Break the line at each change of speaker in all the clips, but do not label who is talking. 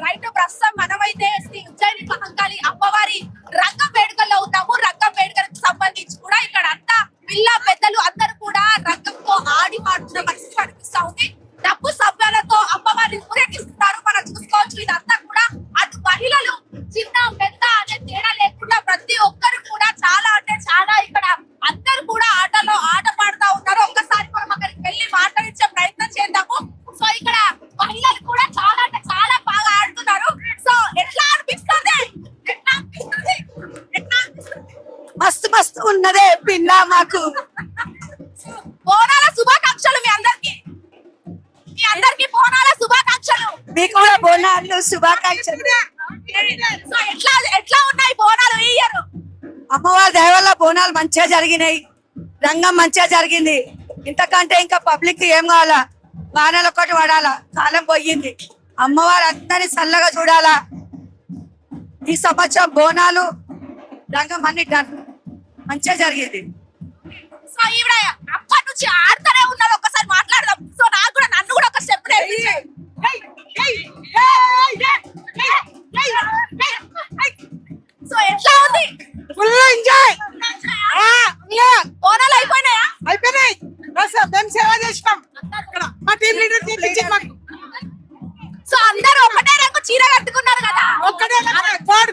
Right ప్రస్తుతం మనమైతే శ్రీ ఉజ్జయిని మహంకాళి అమ్మవారి రంగం వేడుకల్లో ఉన్నాము. రంగం వేడుకలకు సంబంధించి కూడా ఇక్కడ అంతా పిల్ల పెద్దలు అందరూ కూడా రంగంతో ఆడి పాడుతున్న పరిస్థితి కనిపిస్తా ఉంది. డబ్బు సభ్యులతో అమ్మవారిని ఊరేగిస్తున్నారు. మనం చూసుకోవచ్చు ఇదంతా కూడా అటు మహిళలు చిన్న పెద్ద అనే తేడా లేకుండా ప్రతి ఒక్కరు కూడా చాలా అంటే చాలా ఇక్కడ అందరూ కూడా ఆటలో ఆట పాడుతా ఉన్నారు. ఒక్కసారి మనం అక్కడికి వెళ్ళి మాట్లాడించే ప్రయత్నం చేద్దాము. సో ఇక్కడ మహిళలు కూడా చాలా అంటే చాలా బాగా ఆడుతున్నారు. సో ఎట్లా అనిపిస్తుంది? ఎట్లా అనిపిస్తుంది? ఎట్లా అనిపిస్తుంది?
మస్తు మస్తు ఉన్నదే పిల్ల మాకు.
బోనాల శుభాకాంక్షలు మీ అందరికి. మీ అందరికి బోనాల శుభాకాంక్షలు.
మీకు కూడా బోనాలు శుభాకాంక్షలు.
సో ఎట్లా ఎట్లా ఉన్నాయి బోనాలు ఈ ఇయర్?
అమ్మవారి దయ వల్ల బోనాలు మంచిగా జరిగినాయి. రంగం మంచిగా జరిగింది. ఇంతకంటే ఇంకా పబ్లిక్ ఏం కావాలా? వానలు ఒకటి పడాలా. కాలం పోయింది. అమ్మవారు అందరినీ చల్లగా చూడాలా. ఈ సంవత్సరం బోనాలు రంగం అన్ని మంచిగా జరిగింది.
సో ఈవిడ అప్పటి నుంచి ఆడుతూనే ఉన్నారు. ఒక్కసారి మాట్లాడదాం. సో నాకు కూడా నన్ను కూడా ఒక స్టెప్ సో ఎట్లా ఉంది?
Full enjoy.
బోనాలు అయిపోయినాయా?
అయిపోయినాయి. మేము సేవ చేసినాం. మా టీం లీడర్ తీపించి మాకు
సో అందరూ ఒకటే రంగు చీర కట్టుకున్నారు కదా?
ఒక్కడే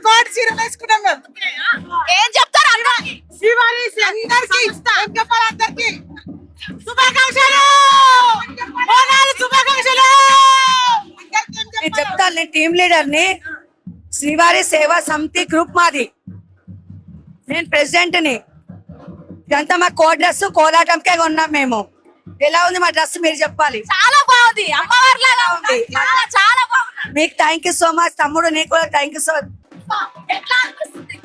కోడి చీర వేసుకున్నాం మేము.
ఏం చెప్తారు అందరికి?
శ్రీవారి అందరికి అందరికి శుభాకాంక్షలు. బోనాలు శుభాకాంక్షలు. నేను చెప్తాను. నేను టీం లీడర్ ని. శ్రీవారి సేవా సమితి గ్రూప్ మాది. నేను ప్రెసిడెంట్ ని. ఇదంతా మా కోడ్ డ్రెస్ కోలాటంకే కొన్నాం మేము. ఎలా ఉంది మా డ్రెస్ మీరు చెప్పాలి.
చాలా బాగుంది. అమ్మవారి లాగా ఉంది. చాలా చాలా బాగుంది.
మీకు థ్యాంక్ యూ సో మచ్ తమ్ముడు. నీకు కూడా థ్యాంక్ యూ సో మచ్.
ఎట్లా అనిపిస్తుంది?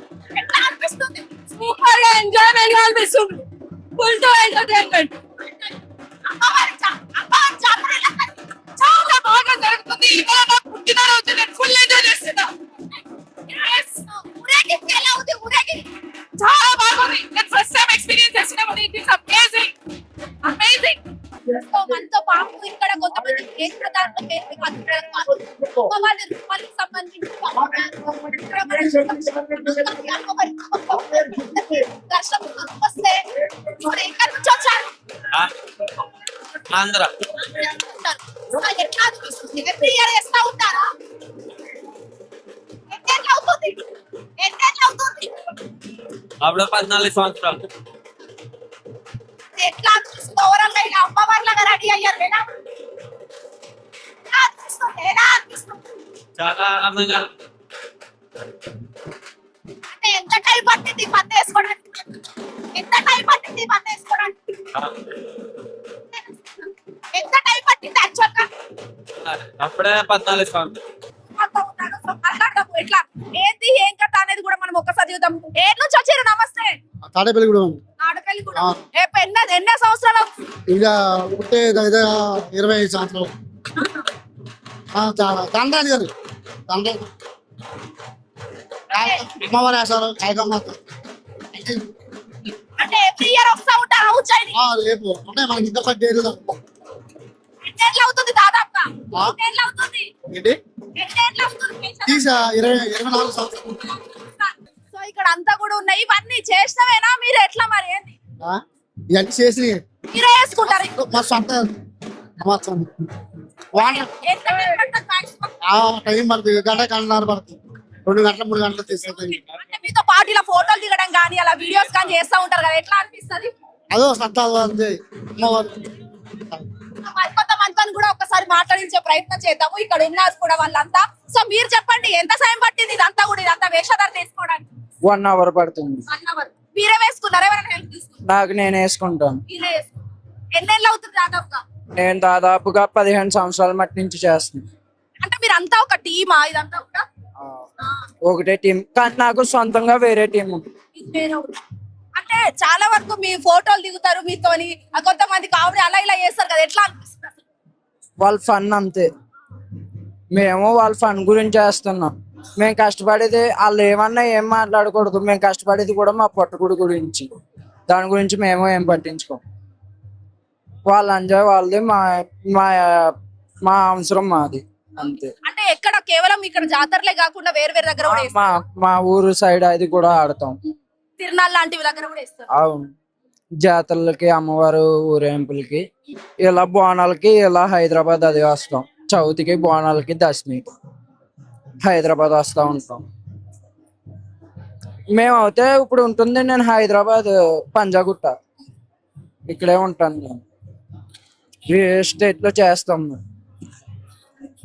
ఎట్లా అనిపిస్తుంది?
సూపర్ గా ఎంజాయ్మెంట్ అనిపిస్తుంది. Full to entertainment.
అమ్మవారి జాతర ఎలా ఉంది?
చాలా బాగా జరుగుతుంది. ఇవాళ నా పుట్టినరోజు. నేను ఫుల్ ఎంజాయ్ చేస్తున్నా.
ఊరేగింపు ఎలా ఉంది? ఊరేగింపు
చాలా బాగుంది. నేను ఫస్ట్ టైం ఎక్స్పీరియన్స్ చేసినాము. It is amazing. Amazing.
So మనతో పాటు ఇక్కడ కొంతమంది కేంద్రదారులు అమ్మవారి రూపాలకు సంబంధించి దర్శనం వస్తే ఎక్కడి నుంచి వచ్చారు?
ఆంధ్ర.
ఎట్లా అనిపిస్తుంది? ఎవ్రీ ఇయర్ వేస్తా ఉంటారా? ఎన్నేళ్ళు అవుతుంది? ఎన్నేళ్ళు అవుతుంది?
అప్పుడు 14 సంవత్సరాలు.
ఎట్లా అనిపిస్తుంది? ఓవరాల్ గా ఇలా అమ్మవారి లాగా రెడీ అయ్యారు. ఎలా అనిపిస్తుంది? ఎలా అనిపిస్తుంది?
చాలా ఆనందంగా.
అంటే ఎంత టైం పట్టింది పన్ను వేసుకోవడానికి? ఎంత టైం పట్టింది పన్ను వేసుకోవడానికి? ఎంత టైం పట్టింది యాక్చువల్ గా?
అప్పుడే 14 సంవత్సరాలు.
మాట్లాడదాము. ఎట్లా ఏంది ఏం కథ అనేది కూడా మనం ఒక్కసారి చూద్దాం. ఏ నుంచి వచ్చారు? నమస్తే.
తాడేపల్లి కూడా
ఆడపల్లి కూడా. ఎన్నో సంవత్సరాలు?
ఇక ఉంటే 25 సంవత్సరాలు. చాలా తండ్రి గారు తండ్రి అమ్మవారి వేసారు.
అంటే ఎవ్రీ ఇయర్ వస్తా ఉంటారా ఉజ్జయిని?
రేపు అంటే మనకి ఇంకొక డేట్
ఎన్నేళ్ళు అవుతుంది దాదాపుగా? ఎన్నేళ్ళు అవుతుంది?
ఏంటి
ఎన్నేళ్ళు అవుతుంది?
తీసా 24 సంవత్సరాలు.
సో ఇక్కడ అంతా కూడా ఉన్నాయి. ఇవన్నీ చేసినవేనా మీరు? ఎట్లా మరి ఏంది?
ఇవన్నీ చేసి
మీరే వేసుకుంటారు?
మా సొంత వాటర్
ఎంత టైం పడుతుంది maximum?
టైం పడుతుంది. గంట గంటన్నర పడుతుంది. 2 గంటలు 3 గంటలు తీసుకుంటుంది.
అంటే మీతో పాటు ఇలా ఫోటోలు దిగడం కానీ అలా వీడియోస్ కానీ చేస్తా ఉంటారు కదా, ఎట్లా అనిపిస్తుంది?
అదో సంతాలు అంతే అమ్మవారు.
కొంతమందితో కూడా ఒకసారి మాట్లాడించే ప్రయత్నం చేద్దాము. ఇక్కడ ఉన్నారు కూడా వాళ్ళంతా. సో మీరు చెప్పండి, ఎంత సమయం పట్టింది ఇదంతా కూడా ఇదంతా వేషధారణ వేసుకోవడానికి?
1 అవర్ పడుతుంది.
1 అవర్. మీరే వేసుకున్నారా? ఎవరైనా హెల్ప్ తీసుకున్నారా?
నాకు నేను వేసుకుంటాను.
మీరే వేసుకున్నారు. ఎన్నేళ్ళు అవుతుంది దాదాపుగా?
నేను దాదాపుగా 15 సంవత్సరాల మట్టి నుంచి చేస్తున్నాను.
అంటే మీరు అంతా ఒక టీమా? ఇదంతా కూడా
ఒకటే టీం, కానీ నాకు సొంతంగా వేరే టీం ఉంది.
అంటే చాలా వరకు మీ ఫోటోలు దిగుతారు మీతోని, కొంతమంది కామెడీ అలా ఇలా చేస్తారు కదా, ఎట్లా అనిపిస్తుంది అసలు?
వాళ్ళ ఫన్ అంతే. మేము వాళ్ళ ఫన్ గురించి చేస్తున్నాం. మేము కష్టపడేది వాళ్ళు ఏమన్నా ఏం మాట్లాడకూడదు. మేము కష్టపడేది కూడా మా పట్టుకుడి గురించి. దాని గురించి మేము ఏం పట్టించుకోం. వాళ్ళ ఎంజాయ్ వాళ్ళది, మా మా మా అవసరం మాది అంతే.
అంటే అంటే ఎక్కడ కేవలం ఇక్కడ జాతరలే కాకుండా వేరే వేరే దగ్గర కూడా
మా
వేస్తారు.
మా ఊరు సైడ్ అది కూడా ఆడతాం.
తిరునాళ్ళు లాంటివి దగ్గర కూడా వేస్తారు.
అవును, జాతరలకి, అమ్మవారు ఊరేంపులకి, ఇలా బోనాలకి ఇలా హైదరాబాద్ అది వస్తాం. చవితికి, బోనాలకి, దశమికి హైదరాబాద్ వస్తూ ఉంటాం. మేమైతే ఇప్పుడు ఉంటుంది, నేను హైదరాబాద్ పంజాగుట్ట ఇక్కడే ఉంటాను. నేను ఏ స్టేట్ లో చేస్తాం,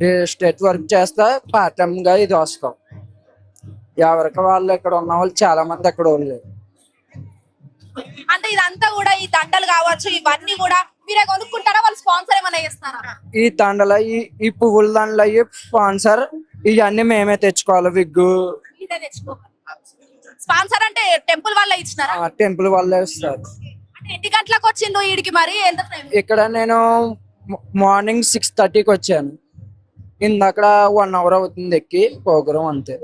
ఏ స్టేట్ వర్క్ చేస్తా, పార్ట్ టైం గా ఇది వస్తాం. ఎవరికి వాళ్ళు ఇక్కడ ఉన్న వాళ్ళు చాలా మంది అక్కడ వాళ్ళు.
అంటే ఇదంతా కూడా ఈ దండలు కావచ్చు ఇవన్నీ కూడా మీరే కొనుక్కుంటారా, వాళ్ళు స్పాన్సర్ ఏమైనా చేస్తారా?
ఈ దండల ఈ పువ్వుల దండలు అయ్యి స్పాన్సర్, ఇవన్నీ మేమే తెచ్చుకోవాలి. విగ్గు
మీరే తెచ్చుకోవాలి. స్పాన్సర్ అంటే టెంపుల్ వాళ్ళ ఇచ్చినారా?
టెంపుల్ వాళ్ళే ఇస్తారు.
అంటే ఎన్ని గంటలకు వచ్చిండు ఈడికి, మరి ఎంత టైం?
ఇక్కడ నేను మార్నింగ్ 6:30కి వచ్చాను. ఇందాక 1 hour అవుతుంది ఎక్కి ప్రోగ్రామ్ అంతే.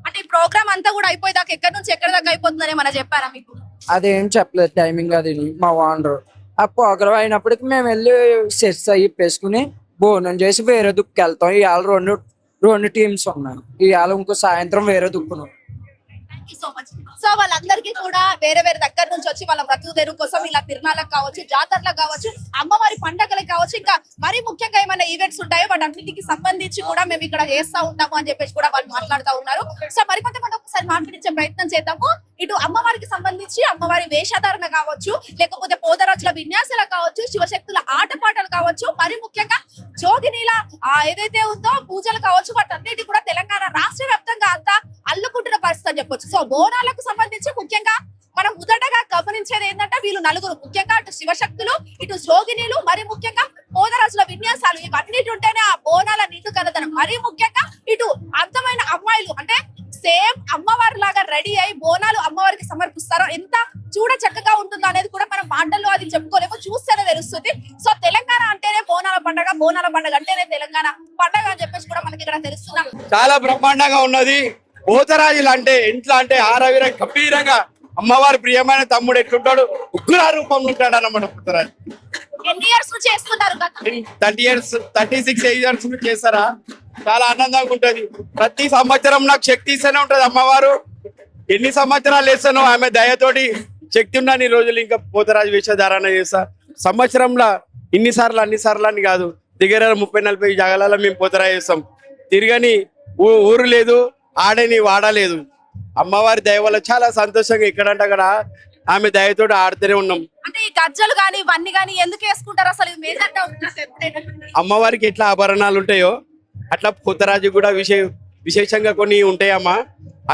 అంటే ఈ ప్రోగ్రామ్ అంతా కూడా అయిపోయేదాకా ఎక్కడి నుంచి ఎక్కడి దాకా అయిపోతుందని ఏమైనా చెప్పారా మీకు?
అదేం చెప్పలేదు టైమింగ్. అది మా ఓనర్ ఆ ప్రోగ్రామ్ అయినప్పటికి మేము వెళ్ళి సెట్స్ అయ్యి వేసుకుని భోజనం చేసి వేరే దుక్కి వెళ్తాం. ఇవాళ రెండు టీమ్స్ ఉన్నాయి. ఇవాళ ఇంకో సాయంత్రం వేరే దుక్కున్నాం.
సో వాళ్ళందరికీ కూడా వేరే వేరే దగ్గర నుంచి వచ్చి వాళ్ళ బ్రతుకు తెరువు కోసం ఇలా తిరునాళ్ళకు కావచ్చు, జాతరలకు కావచ్చు, అమ్మవారి పండగలకు కావచ్చు, ఇంకా మరీ ముఖ్యంగా ఏమైనా ఈవెంట్స్ ఉంటాయో వాటన్నిటికి సంబంధించి కూడా మేము ఇక్కడ చేస్తా ఉంటాము అని చెప్పేసి కూడా వాళ్ళు మాట్లాడుతూ ఉన్నారు. సో మరికొంతమంది ఒకసారి మాట్లాడించే ప్రయత్నం చేద్దాము. ఇటు అమ్మవారికి సంబంధించి అమ్మవారి వేషధారణ కావచ్చు, లేకపోతే పోతరాజుల విన్యాసాలు కావచ్చు, శివశక్తుల ఆటపాటలు కావచ్చు, మరి ముఖ్యంగా జోగినీల ఏదైతే ఉందో పూజలు కావచ్చు, వాటన్నిటి కూడా తెలంగాణ రాష్ట్ర వ్యాప్తంగా అంతా అల్లుకుంటున్న పరిస్థితి అని చెప్పొచ్చు. సో బోనాలకు సంబంధించి ముఖ్యంగా మనం మొదటగా గమనించేది ఏంటంటే వీళ్ళు నలుగురు, ముఖ్యంగా అటు శివశక్తులు, ఇటు జోగినీలు, మరి ముఖ్యంగా పోతరాజుల విన్యాసాలు, ఇవన్నిటి ఉంటేనే ఆ బోనాల నిండు కలదనం. మరి ముఖ్యంగా ఇటు అందమైన అమ్మాయిలు, అంటే సేమ్ అమ్మవారి లాగా రెడీ అయి బోనాలు అమ్మవారికి సమర్పిస్తారో ఎంత చూడ చక్కగా ఉంటుందో అనేది కూడా మనం మాటల్లో అది చెప్పుకోలేము, చూస్తేనే తెలుస్తుంది. సో తెలంగాణ అంటేనే బోనాల పండుగ, బోనాల పండుగ అంటేనే తెలంగాణ పండుగ అని చెప్పేసి కూడా మనకి ఇక్కడ తెలుస్తున్నాం.
చాలా బ్రహ్మాండంగా ఉన్నది. పోతరాజులు అంటే ఎట్లా అంటే ఆరవీర గంభీరంగా అమ్మవారి ప్రియమైన తమ్ముడు ఎట్లుంటాడు, ఉగ్ర రూపంలో ఉంటాడు అన్నమాట పోతరాజు.
ఎన్ని ఇయర్స్ నుంచి చేస్తున్నారు?
30 years 36 years నుంచి చేస్తారా. చాలా ఆనందంగా ఉంటది. ప్రతి సంవత్సరం నాకు శక్తి ఇస్తూనే ఉంటది అమ్మవారు. ఎన్ని సంవత్సరాలు వేస్తానో ఆమె దయతోటి శక్తి ఉన్నన్ని రోజులు ఇంకా పోతరాజు వేషధారణ చేస్తా. సంవత్సరంలో అన్నిసార్లు అని కాదు, దగ్గర 30-40 జాగాలలో మేము పోతరాజు చేస్తాం. తిరగని ఊరు లేదు, ఆడని వాడలేదు. అమ్మవారి దయ వల్ల చాలా సంతోషంగా ఎక్కడంటే అక్కడ ఆమె దయతోటి ఆడుతూనే ఉన్నాం.
అంటే ఈ గజ్జలు గాని ఇవన్నీ గాని ఎందుకు వేసుకుంటారు అసలు? మేజర్
అమ్మవారికి ఎట్లా ఆభరణాలు ఉంటాయో అట్లా పోతరాజు కూడా విశేషంగా కొన్ని ఉంటాయమ్మా.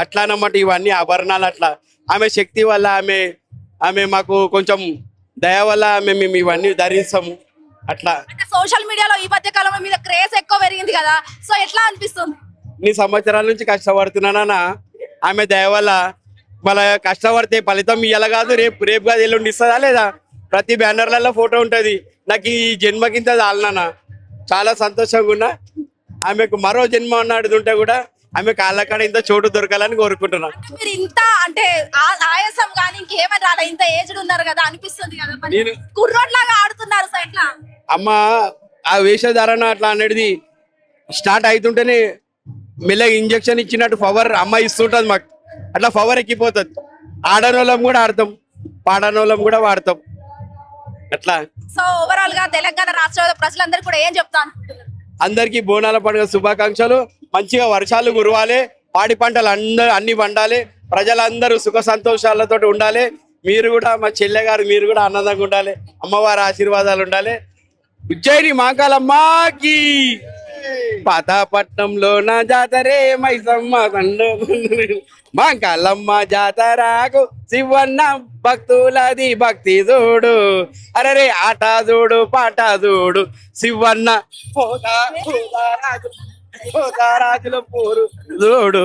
అట్లా అన్నమాట ఇవన్నీ ఆభరణాలు. అట్లా ఆమె శక్తి వల్ల ఆమె మాకు కొంచెం దయ వల్ల మేము ఇవన్నీ ధరిస్తాము. అట్లా
అంటే సోషల్ మీడియాలో ఈ మధ్య కాలంలో మీద క్రేజ్ ఎక్కువ పెరిగింది కదా, సో ఎట్లా అనిపిస్తుంది?
ఇన్ని సంవత్సరాల నుంచి కష్టపడుతున్నానా, ఆమె దయ వల్ల వాళ్ళ కష్టపడితే ఫలితం ఇయ్యాల కాదు, రేపు కాదు ఎల్లుండి ఇస్తుందా లేదా? ప్రతి బ్యానర్లలో ఫోటో ఉంటది. నాకు ఈ జన్మకింత చాలనా, చాలా సంతోషంగా ఉన్నా. ఆమెకు మరో జన్మ అన్నాడు ఉంటే కూడా ఆమె కాళ్ళకాడ ఇంత చోటు దొరకాలని కోరుకుంటున్నా.
మీరు ఇంత అంటే ఆయాసం కానీ ఇంకేమైనా రాలే, ఇంత ఏజ్డ్ ఉన్నారు కదా అనిపిస్తుంది కదా,
నేను
కుర్రోడ్లాగా ఆడుతున్నారు సైడ్ లా.
అమ్మ ఆ వేషధారణ అట్లా అనేది స్టార్ట్ అవుతుంటేనే మెల్లగా ఇంజక్షన్ ఇచ్చినట్టు పవర్ అమ్మ ఇస్తుంటది మాకు. అట్లా పవర్ ఎక్కిపోతుంది. ఆడనోళ్ళం కూడా ఆడతాం, పాడనోళ్ళం కూడా వాడతాం. అట్లా
సో ఓవరాల్ గా తెలంగాణ రాష్ట్ర ప్రజలందరూ కూడా ఏం చెప్తాను?
అందరికీ బోనాల పండుగ శుభాకాంక్షలు. మంచిగా వర్షాలు కురవాలి, పాడి పంటలు అన్ని పండాలి, ప్రజలందరూ సుఖ సంతోషాలతో ఉండాలి. మీరు కూడా మా చెల్లె గారు మీరు కూడా ఆనందంగా ఉండాలి, అమ్మవారి ఆశీర్వాదాలు ఉండాలి. ఉజ్జయిని మాంకాలమ్మకి పాతాపట్నంలో నా జాతరే మైసమ్మ మాంకాలమ్మ జాతరకు శివన్న భక్తులది భక్తి చూడు. అరే ఆట చూడు పాట చూడు శివన్న పోతారాజుల పోరు చూడు.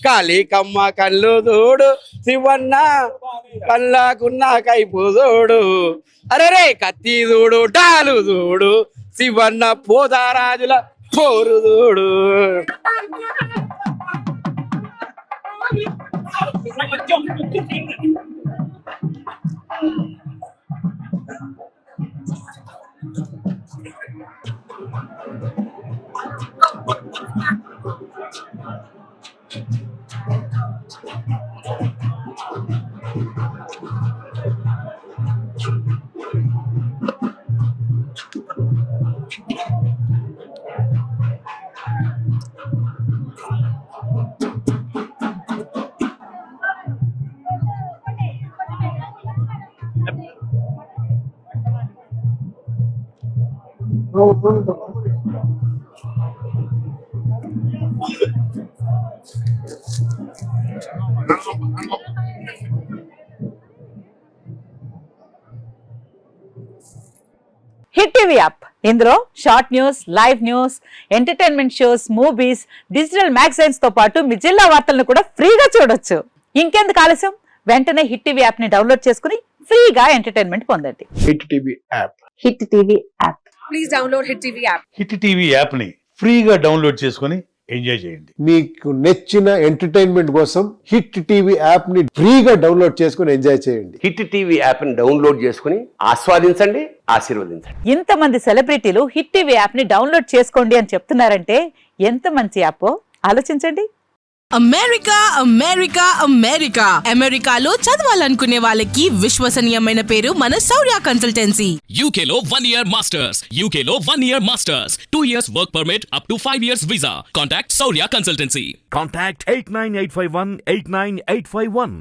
కాళీకమ్మ కళ్ళు చూడు, శివన్న కళ్ళకున్న కైపు చూడు. అరే కత్తి చూడు, డాలు చూడు, శివన్న పోతారాజుల పోరు చూడు.
హిట్ టీవీ యాప్ ఇందులో short news, live news, entertainment shows, movies, digital magazines తో పాటు మీ జిల్లా వార్తలను కూడా ఫ్రీగా చూడొచ్చు. ఇంకెందుకు ఆలస్యం, వెంటనే హిట్ టీవీ యాప్ ని డౌన్లోడ్ చేసుకుని ఫ్రీగా ఎంటర్టైన్మెంట్ పొందండి.
Hit TV app.
Hit TV app.
Hit TV app ని ఫ్రీగా డౌన్లోడ్ చేసుకొని ఎంజాయ్ చేయండి.
మీకు నచ్చిన ఎంటర్టైన్మెంట్ కోసం హిట్ టీవీ యాప్ ని ఫ్రీగా డౌన్లోడ్ చేసుకుని ఎంజాయ్ చేయండి.
హిట్ టీవీ యాప్ ని డౌన్లోడ్ చేసుకుని ఆస్వాదించండి, ఆశీర్వదించండి.
ఇంతమంది సెలబ్రిటీలు హిట్ టీవీ యాప్ ని డౌన్లోడ్ చేసుకోండి అని చెప్తున్నారంటే ఎంత మంచి యాప్ ఆలోచించండి.
అమెరికా అమెరికా అమెరికా అమెరికాలో చదవాలనుకునే వాళ్ళకి విశ్వసనీయమైన పేరు మన శౌర్య కన్సల్టెన్సీ.
UK లో 1 year masters, UK లో 1 year masters, 2 years work permit up to 5 years visa. Contact Saurya Consultancy.
Contact 89851 89851.